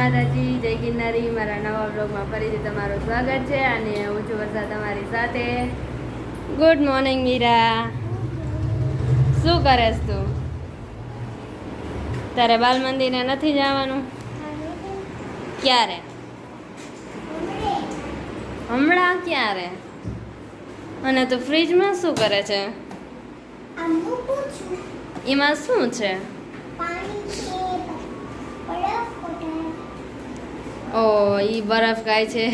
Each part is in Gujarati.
માતાજી, જય ગિરનારી। મારા નવા બ્લોગમાં ફરીથી તમારું સ્વાગત છે અને હું છું વર્ષા તમારી સાથે। ગુડ મોર્નિંગ મીરા, શું કરેસ તું? તારે બાલ મંદિરે નથી જવાનું? ક્યારે? હમણાં ક્યારે? અને તું ફ્રીજમાં શું કરે છે? એમાં શું છે? ઓ ઈ બરફ ખાય છે।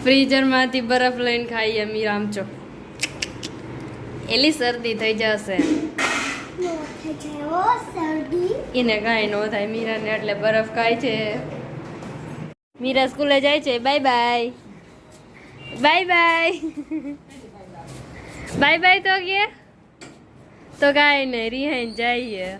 ફ્રીઝરમાંથી બરફ લઈને ખાઈએ મીરામચો। એલી શરદી થઈ જશે। એને કાંઈ ન થાય મીરાને, એટલે બરફ ખાય છે। મીરા સ્કૂલે જાય છે। Bye bye, bye bye, bye bye. તો કે તો કાંઈ નહીં, રિહાઈને જઈએ।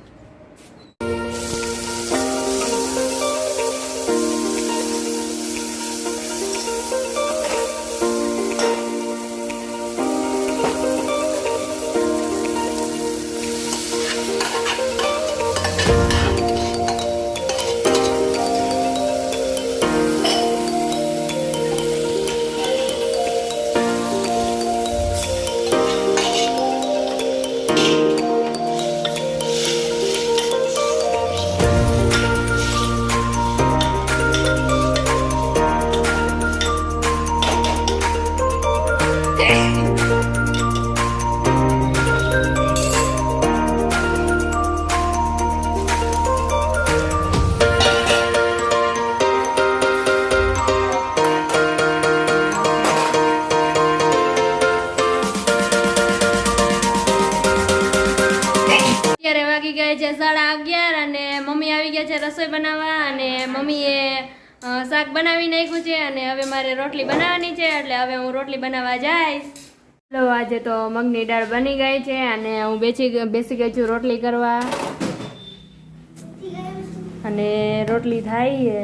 વાગી ગયા છે 11:30 અને મમ્મી આવી ગયા છે રસોઈ બનાવવા। અને મમ્મીએ શાક બનાવી નાખ્યું છે અને હવે મારે રોટલી બનાવવાની છે, એટલે હવે હું રોટલી બનાવવા જઈશ। લો, આજે તો મગની દાળ બની ગઈ છે અને હું બેસી ગઈ છું રોટલી કરવા અને રોટલી થાય।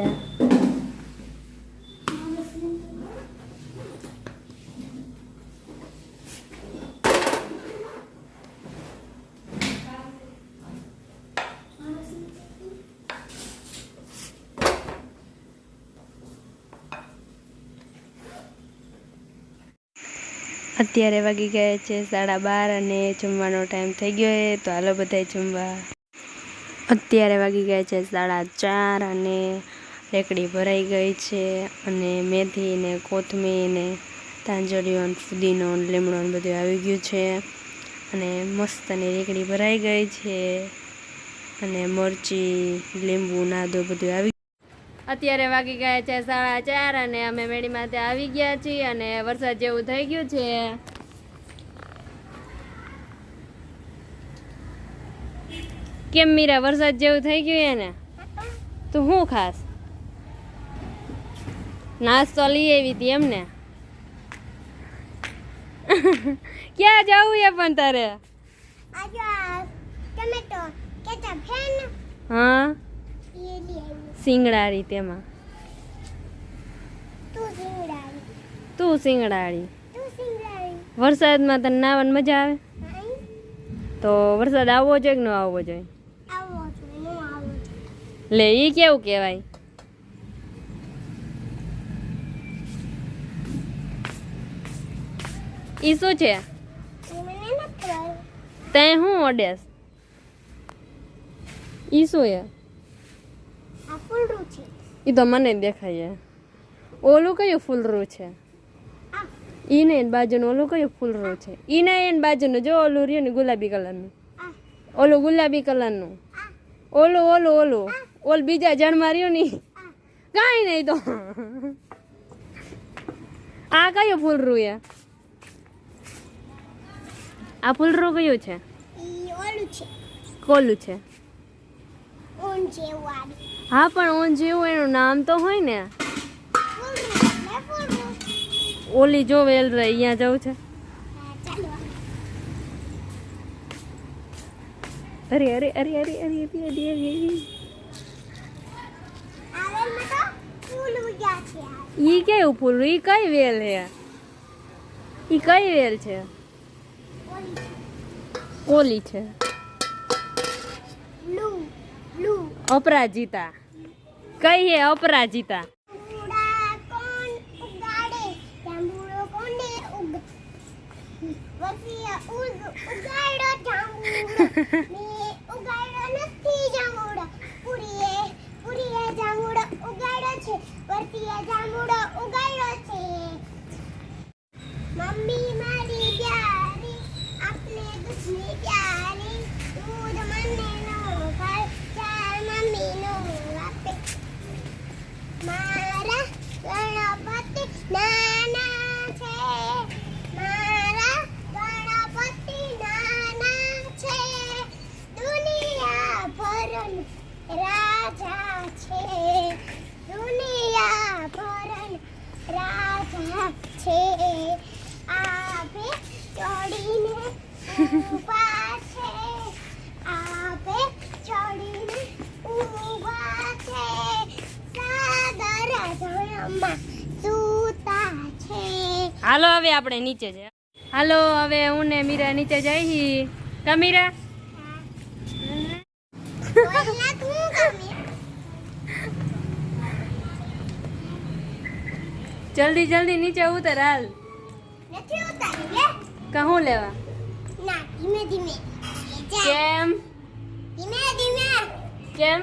અત્યારે વાગી ગયા છે 12:30 અને જમવાનો ટાઈમ થઈ ગયો છે, તો હાલો બધાય જમવા। અત્યારે વાગી ગયા છે 4:30 અને રેકડી ભરાઈ ગઈ છે અને મેથી ને કોથમીર ને તાંજળીઓ ને ફુદીનો ને લીમડો ને બધું આવી ગયું છે અને મસ્તની રેકડી ભરાઈ ગઈ છે અને મરચી, લીંબુ, નાદો બધું આવી। અત્યારે વાગી ગયા છે 4:30 અને અમે મેળીમાંથી આવી ગયા છીએ અને વરસાદ જેવું થઈ ગયું છે। કેમ મીરા, વરસાદ જેવું થઈ ગયું એને? તું શું ખાસ? નાસ્તો લઈ આવી હતી એમને? ક્યાં જવું એ પણ તારે? હા, સિંગડાળી, તેમાં તું સિંગડાળી। વરસાદમાં તને નાવાની મજા આવે? તો વરસાદ આવવો જોઈએ કે ન આવવો જોઈએ? લે, ઈ કેવું કહેવાય? ઈ શું છે? તે શું ઓડેસ? ઈ શું છે? ઈ તો મને દેખાય। ઓલું કયું ફૂલરું છે? ઈ ને બાજુનું ઓલું કયું ફૂલરું છે? ઈ ને એને બાજુનું જો ઓલું રહ્યું ને ગુલાબી કલરનું, ઓલું ગુલાબી કલરનું, ઓલું બીજા જણમાં રહ્યું ને કાંઈ નહીં। તો આ કયું ફૂલરું છે? આ ફૂલરું કયું છે? કોલું છે? હા, પણ ઓન જેવું એનું નામ તો હોય ને। ઓલી જો વેલ રહી, અહીંયા જવું છે। અરે અરે અરે અરે અરે અરે ઈ કેવું ફૂલ? ઈ કઈ વેલ હે? ઈ કઈ વેલ છે? ઓલી છે અપરાજિતા। કઈ હે અપરાજિતા? જાંબુડા કોણ ઉગાડે? જાંબુડો કોને ઉગાડ્યો જાંબુડો? મેં ઉગાડ્યો નથી જાંબુડો. પુરીએ જાંબુડો ઉગાડ્યો છે. વર્તીએ જાંબુડો ઉગાડ્યો છે. મમ્મી મારી પ્યારી, આપને દૂધની પ્યારી, દૂધ મને નો ભાવે, ચાર મમ્મી નો આપે. મારા ગણપતિ નાના છે, મારા ગણપતિ નાના છે, દુનિયા ભરન રાજા છે, દુનિયા ભરન રાજા છે. આપે ચડીને ઊભા છે, આપે ચડીને ઊભા છે, સાગર જળમાં સૂતા છે. હાલો હવે આપણે નીચે જાય. હાલો હવે હું ને મીરા નીચે જઈ. કા મીરા? બોલના તું ગમે. જલ્દી જલ્દી નીચે ઉતર હાલ. નથી ઉતારી લે. કહું લેવા? ના, ધીમે ધીમે જા. કેમ ધીમે ધીમે કેમ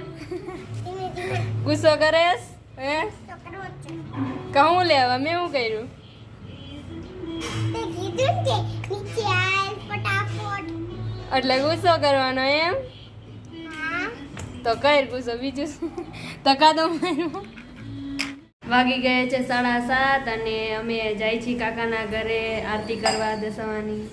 ધીમે ધીમે ગુસ્સો કરેસ? હે તો કરવો જ છે. કહું લેવા? મેં શું કર્યું? તે કીધું ને કે નીચે આય ફટાફટ. એટલે ગુસ્સો કરવાનો એમ? હા, તો કર ગુસ્સો, બીજું શું? તકાદો માર્યો. વાગી ગયા છે 7:30 અને અમે જાય છીએ કાકાના ઘરે આરતી કરવા દસવાની.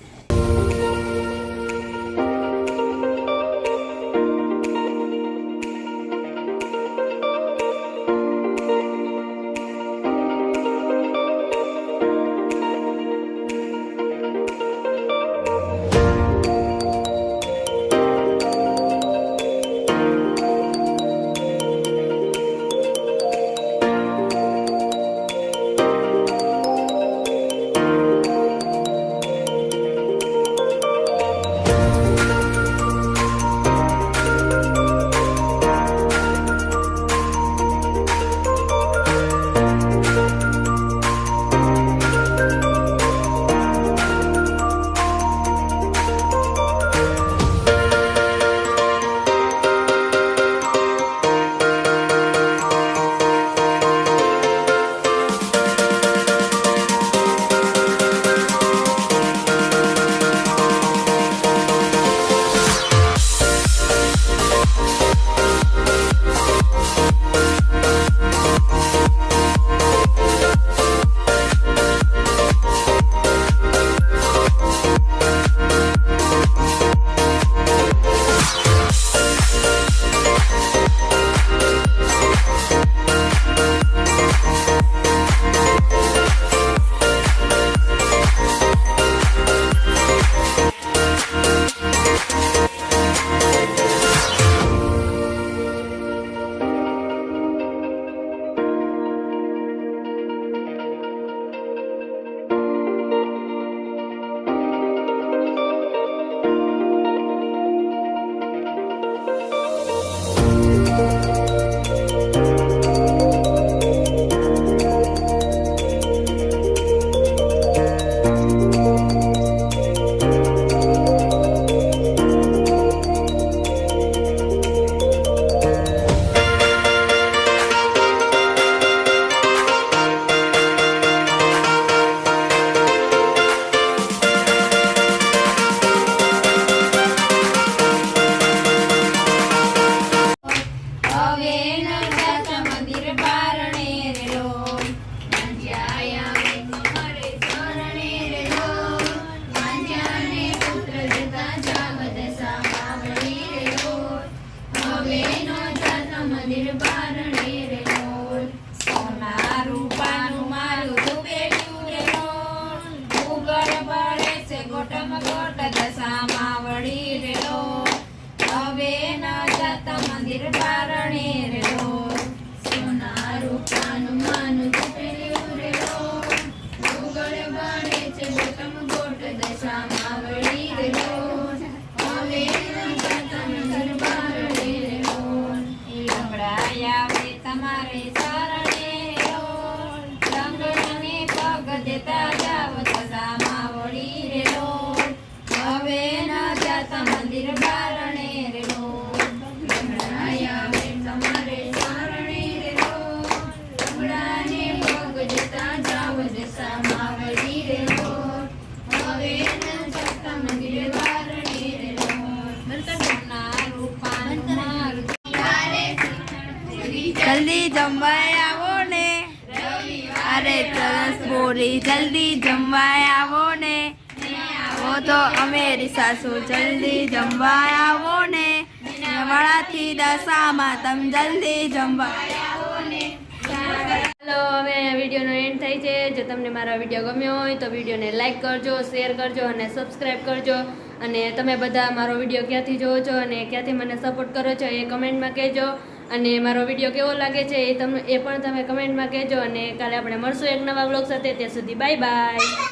મંદિર બારણે રે લો લંગડાયા વે તમારે સારણે રે લો લંગડાને પગ જતા જાવ જસા માવડી રે લો હવે ન જતા મંદિર બારણે રે લો બંતના રૂપાનું મારું જલ્દી જમવાય આવો ને અરે સરસ બોરી જલ્દી જમવાય આવો ને આવો તો અમેરી સાસુ જલ્દી જમવાય આવો ને વાળાથી દશામાં તમ જલ્દી જમવાય આવો ને હાલો હવે વિડીયોનો એન્ડ થાય છે. જો તમને મારો વિડીયો ગમ્યો હોય તો વિડીયોને લાઈક કરજો, શેર કરજો અને સબસ્ક્રાઈબ કરજો. અને તમે બધા મારો વિડીયો ક્યાંથી જોવો છો અને ક્યાંથી મને સપોર્ટ કરો છો એ કમેન્ટમાં કહેજો. અને મારો વિડીયો કેવો લાગે છે એ પણ તમે કમેન્ટમાં કહેજો. અને કાલે આપણે મળશું એક નવા વ્લોગ સાથે. ત્યાં સુધી બાય બાય.